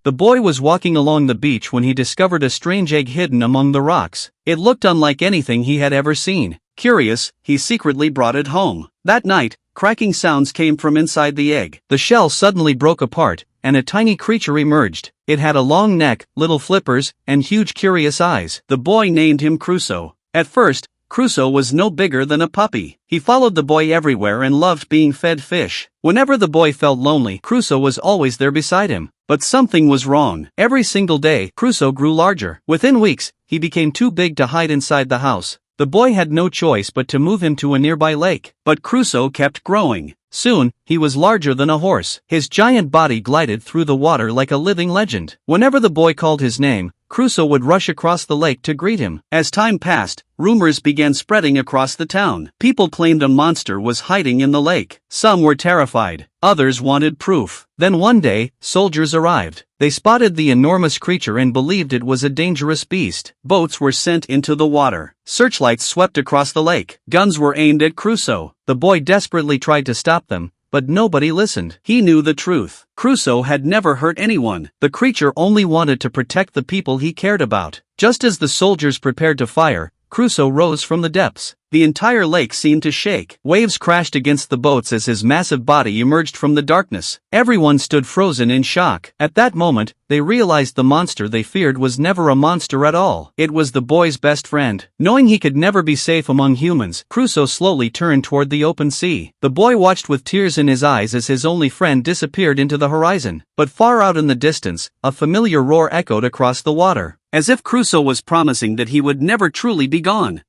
The boy was walking along the beach when he discovered a strange egg hidden among the rocks. It looked unlike anything he had ever seen. Curious, he secretly brought it home. That night, cracking sounds came from inside the egg. The shell suddenly broke apart, and a tiny creature emerged. It had a long neck, little flippers, and huge curious eyes. The boy named him Crusoe. At first, Crusoe was no bigger than a puppy. He followed the boy everywhere and loved being fed fish. Whenever the boy felt lonely, Crusoe was always there beside him. But something was wrong. Every single day, Crusoe grew larger. Within weeks, he became too big to hide inside the house. The boy had no choice but to move him to a nearby lake. But Crusoe kept growing. Soon, he was larger than a horse. His giant body glided through the water like a living legend. Whenever the boy called his name, Crusoe would rush across the lake to greet him. As time passed, rumors began spreading across the town. People claimed a monster was hiding in the lake. Some were terrified. Others wanted proof. Then one day, soldiers arrived. They spotted the enormous creature and believed it was a dangerous beast. Boats were sent into the water. Searchlights swept across the lake. Guns were aimed at Crusoe. The boy desperately tried to stop them, but nobody listened. He knew the truth. Crusoe had never hurt anyone. The creature only wanted to protect the people he cared about. Just as the soldiers prepared to fire, Crusoe rose from the depths. The entire lake seemed to shake. Waves crashed against the boats as his massive body emerged from the darkness. Everyone stood frozen in shock. At that moment, they realized the monster they feared was never a monster at all. It was the boy's best friend. Knowing he could never be safe among humans, Crusoe slowly turned toward the open sea. The boy watched with tears in his eyes as his only friend disappeared into the horizon. But far out in the distance, a familiar roar echoed across the water, as if Crusoe was promising that he would never truly be gone.